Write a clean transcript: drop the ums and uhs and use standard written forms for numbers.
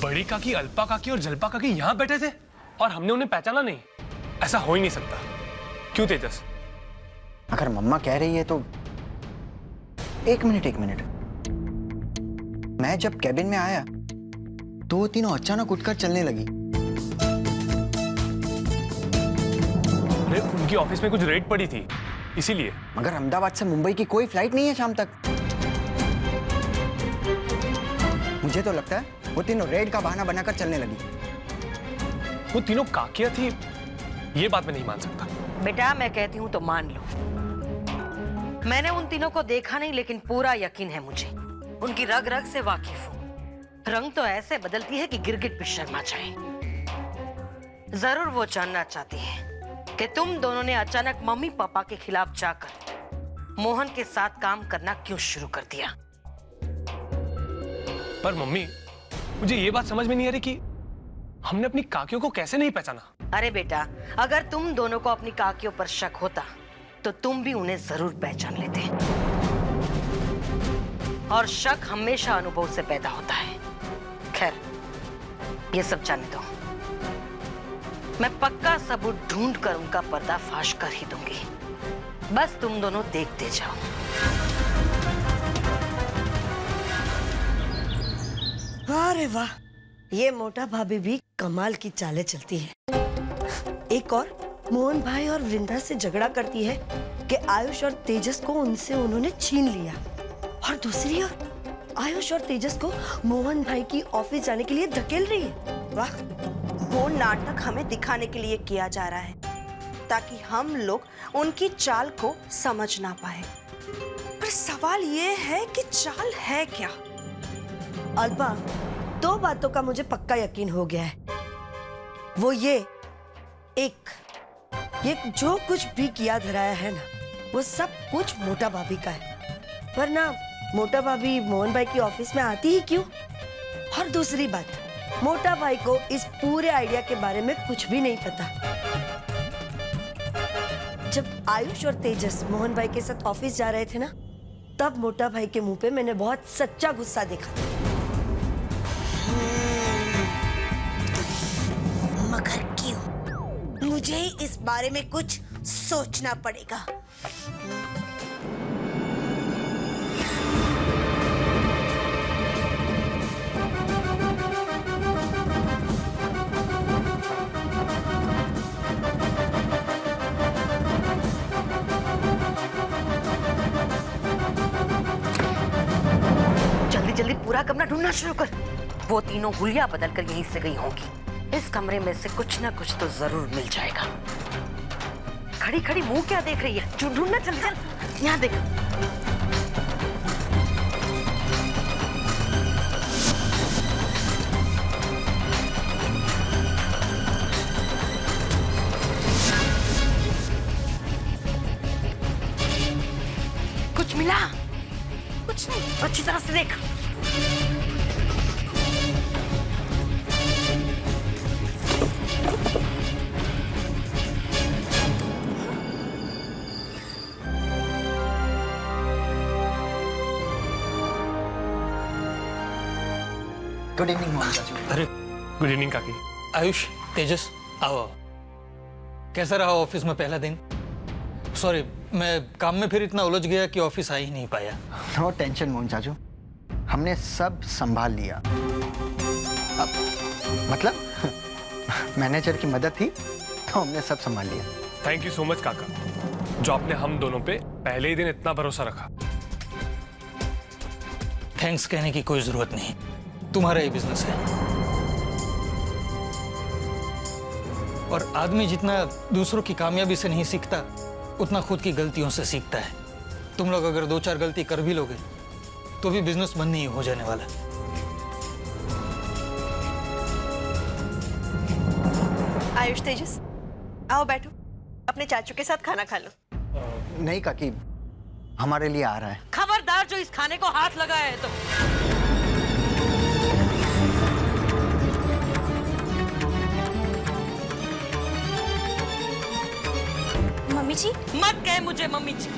बड़ी काकी, अल्पा काकी और जल्पा काकी यहाँ बैठे थे और हमने उन्हें पहचाना नहीं। ऐसा हो ही नहीं सकता। क्यों तेजस? अगर मम्मा कह रही है तो एक मिनट। मैं जब कैबिन में आया तो वो तीनों अचानक उठकर चलने लगी। अरे उनकी ऑफिस में कुछ रेड पड़ी थी इसीलिए। मगर अहमदाबाद से मुंबई की कोई फ्लाइट नहीं है शाम तक। मुझे तो लगता है वो तीनों रेड का बहाना बनाकर चलने लगी। वो तीनों काकियां थी, ये बात मैं नहीं मान सकता। बेटा मैं कहती हूँ तो मान लो। मैंने उन तीनों को देखा नहीं, लेकिन पूरा यकीन है मुझे। उनकी रग रग से वाकिफ हूँ। रंग तो ऐसे बदलती है कि गिरगिट भी शर्मा जाए। जरूर वो जानना चाहती है कि तुम दोनों ने अचानक मम्मी पापा के खिलाफ जाकर मोहन के साथ काम करना क्यों शुरू कर दिया। पर मम्मी, मुझे ये बात समझ में नहीं आ रही कि हमने अपनी काकियों को कैसे नहीं पहचाना। अरे बेटा, अगर तुम दोनों को अपनी काकियों पर शक होता तो तुम भी उन्हें जरूर पहचान लेते। और शक हमेशा अनुभव से पैदा होता है। खैर, ये सब जाने दो। मैं पक्का सबूत ढूंढ कर उनका पर्दाफाश कर ही दूंगी। बस तुम दोनों देखते जाओ। वाह रे वाह, ये मोटा भाभी भी कमाल की चालें चलती है। एक और मोहन भाई और वृंदा से झगड़ा करती है कि आयुष और तेजस को उनसे उन्होंने छीन लिया, और दूसरी ओर आयुष और तेजस को मोहन भाई की ऑफिस जाने के लिए धकेल रही है। वाह, वो नाटक हमें दिखाने के लिए किया जा रहा है ताकि हम लोग उनकी चाल को समझ ना पाए। पर सवाल ये है कि चाल है क्या? अल्पा, दो बातों का मुझे पक्का यकीन हो गया है। वो ये जो कुछ भी किया धराया है ना, वो सब कुछ मोटा भाभी का है। वरना मोटा भाभी मोहन भाई की ऑफिस में आती ही क्यों? और दूसरी बात, मोटा भाई को इस पूरे आइडिया के बारे में कुछ भी नहीं पता। जब आयुष और तेजस मोहन भाई के साथ ऑफिस जा रहे थे ना, तब मोटा भाई के मुंह पे मैंने बहुत सच्चा गुस्सा देखा। मगर क्यों? मुझे इस बारे में कुछ सोचना पड़ेगा। जल्दी पूरा कमरा ढूंढना शुरू कर। वो तीनों हुलिया बदल कर यहीं से गई होंगी। इस कमरे में से कुछ ना कुछ तो जरूर मिल जाएगा। खड़ी खड़ी मुंह क्या देख रही है? ढूंढना, चल चल, यहाँ देख। कुछ मिला? कुछ नहीं, अच्छी तरह से देख। गुड इवनिंग मोहन चाचू। अरे गुड इवनिंग काकी। आयुष, तेजस, आओ। कैसा रहा ऑफिस में पहला दिन? सॉरी, मैं काम में फिर इतना उलझ गया कि ऑफिस आ ही नहीं पाया। नो टेंशन मोहन चाचू, हमने सब संभाल लिया। अब मतलब मैनेजर की मदद थी तो हमने सब संभाल लिया। थैंक यू सो मच काका, जो आपने हम दोनों पे पहले ही दिन इतना भरोसा रखा। थैंक्स कहने की कोई जरूरत नहीं, तुम्हारा ही बिजनेस है। और आदमी जितना दूसरों की कामयाबी से नहीं सीखता, उतना खुद की गलतियों से सीखता है। तुम लोग अगर 2-4 गलती कर भी लोगे तो भी बिजनेस बंद नहीं हो जाने वाला। आयुष, तेजस, आओ बैठो, अपने चाचू के साथ खाना खा लो। नहीं काकी, हमारे लिए आ रहा है। खबरदार जो इस खाने को हाथ लगाया है तो। मम्मी जी, मत कह मुझे मम्मी जी।